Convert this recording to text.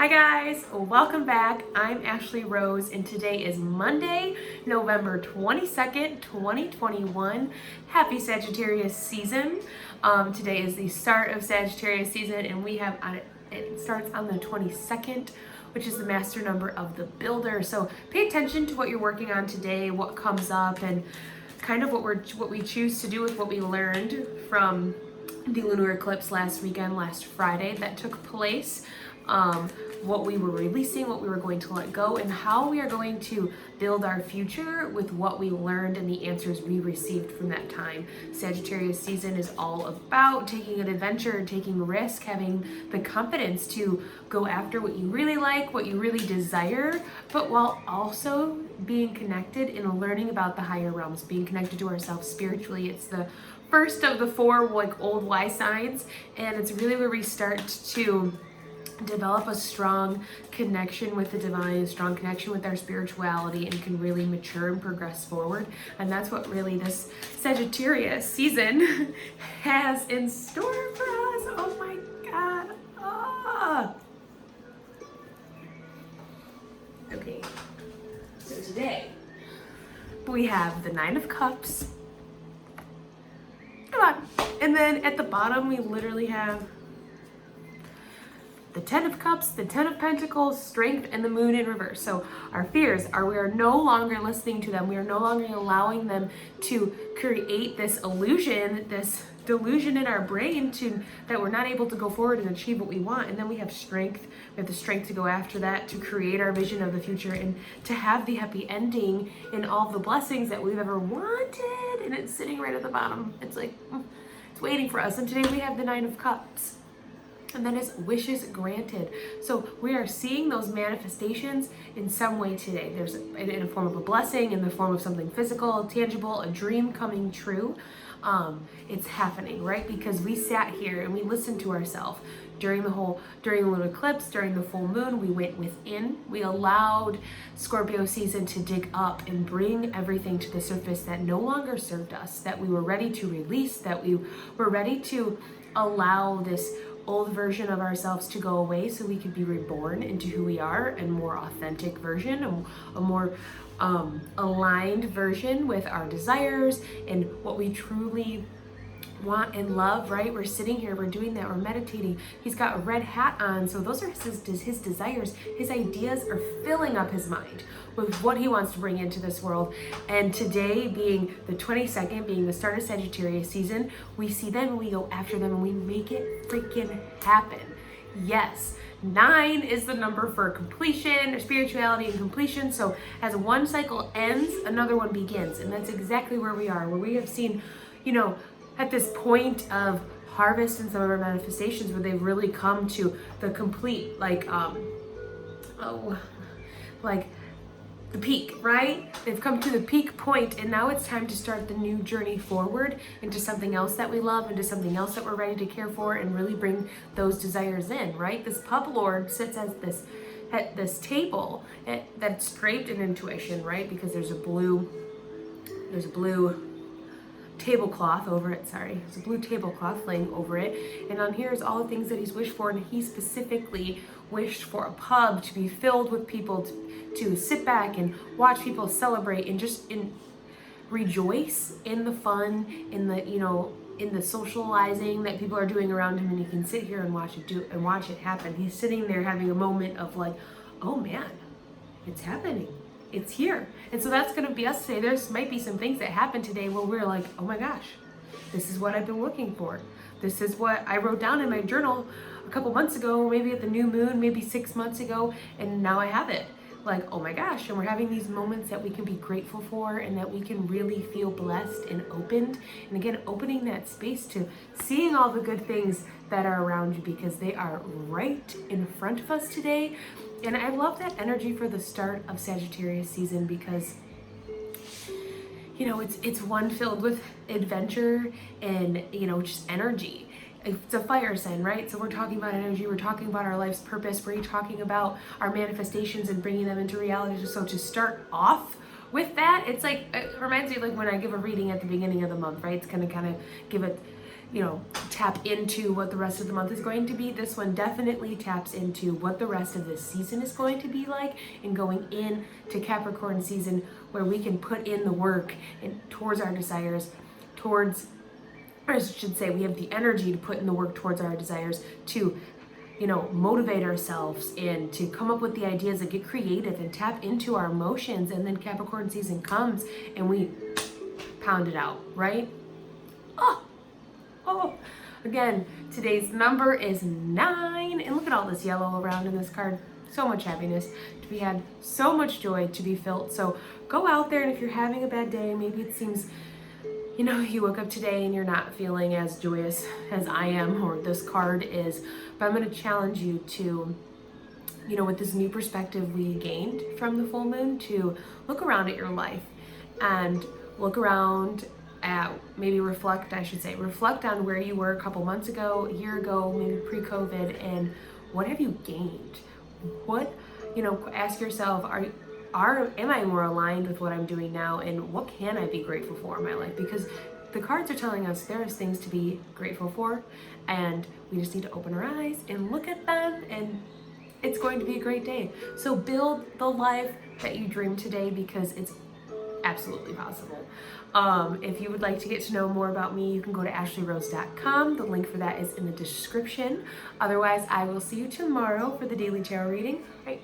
Hi guys, welcome back. I'm Ashley Rose and today is Monday, November 22nd, 2021. Happy Sagittarius season. Today is the start of Sagittarius season and it starts on the 22nd, which is the master number of the builder. So pay attention to what you're working on today, what comes up, and kind of what we choose to do with what we learned from the lunar eclipse last Friday that took place. What we were releasing, what we were going to let go, and how we are going to build our future with what we learned and the answers we received from that time. Sagittarius season is all about taking an adventure, taking risk, having the confidence to go after what you really like, what you really desire, but while also being connected and learning about the higher realms, being connected to ourselves spiritually. It's the first of the four old Y signs, and it's really where we start to develop a strong connection with the divine, a strong connection with our spirituality, and can really mature and progress forward. And that's what really this Sagittarius season has in store for us. Oh my God. Ah. Okay, so today we have the Nine of Cups. Come on. And then at the bottom we literally have the Ten of Cups, the Ten of Pentacles, Strength, and the Moon in reverse. So our fears are we are no longer listening to them. We are no longer allowing them to create this illusion, this delusion in our brain that we're not able to go forward and achieve what we want. And then we have strength. We have the strength to go after that, to create our vision of the future, and to have the happy ending in all the blessings that we've ever wanted. And it's sitting right at the bottom. It's like, it's waiting for us. And today we have the Nine of Cups. And then it's wishes granted. So we are seeing those manifestations in some way today. There's in a form of a blessing, in the form of something physical, tangible, a dream coming true. It's happening, right? Because we sat here and we listened to ourselves during the lunar eclipse, during the full moon. We went within. We allowed Scorpio season to dig up and bring everything to the surface that no longer served us, that we were ready to release, that we were ready to allow this old version of ourselves to go away so we could be reborn into who we are, and more authentic version, a more aligned version with our desires and what we truly want and love, right? We're sitting here, we're doing that, we're meditating. He's got a red hat on, so those are his desires. His ideas are filling up his mind with what he wants to bring into this world. And today being the 22nd, being the start of Sagittarius season, we see them and we go after them and we make it freaking happen. Yes, 9 is the number for completion or spirituality and completion. So as one cycle ends, another one begins. And that's exactly where we are, where we have seen, at this point of harvest and some of our manifestations where they've really come to the complete, the peak, right? They've come to the peak point, and now it's time to start the new journey forward into something else that we love, into something else that we're ready to care for, and really bring those desires in, right? This pub lord sits at this table that's draped in intuition, right? Because there's a blue tablecloth over it, there's a blue tablecloth laying over it, and on here is all the things that he's wished for, and he specifically wished for a pub to be filled with people to sit back and watch people celebrate and just rejoice in the fun, in the socializing that people are doing around him, and he can sit here and watch it happen. He's sitting there having a moment of like, oh man, it's happening. It's here. And so that's going to be us today. There's might be some things that happen today where we're like, oh my gosh, this is what I've been looking for. This is what I wrote down in my journal a couple months ago, maybe at the new moon, maybe 6 months ago, and now I have it. Like, oh my gosh. And we're having these moments that we can be grateful for, and that we can really feel blessed and opened. And again, opening that space to seeing all the good things that are around you, because they are right in front of us today. And I love that energy for the start of Sagittarius season, because it's one filled with adventure and just energy. It's a fire sign, right? So we're talking about energy, we're talking about our life's purpose, we're talking about our manifestations and bringing them into reality. So to start off with that, it's like, it reminds me of like when I give a reading at the beginning of the month, right? It's gonna kind of give it tap into what the rest of the month is going to be. This one definitely taps into what the rest of this season is going to be like, and going into Capricorn season, where we can put in the work and towards our desires, or I should say, we have the energy to put in the work towards our desires, to motivate ourselves and to come up with the ideas and get creative and tap into our emotions. And then Capricorn season comes and we pound it out, right? Oh, again, today's number is 9, and look at all this yellow around in this card. So much happiness to be had, so much joy to be felt. So go out there, and if you're having a bad day, maybe it seems, you woke up today and you're not feeling as joyous as I am, or this card is, but I'm going to challenge you to, with this new perspective we gained from the full moon, to look around at your life and look around at, reflect on where you were a couple months ago, a year ago, maybe pre-COVID, and what have you gained? What, ask yourself, am I more aligned with what I'm doing now, and what can I be grateful for in my life? Because the cards are telling us there is things to be grateful for, and we just need to open our eyes and look at them, and it's going to be a great day. So build the life that you dream today, because it's absolutely possible. If you would like to get to know more about me, you can go to ashleyrose.com. The link for that is in the description. Otherwise, I will see you tomorrow for the daily tarot reading. All right,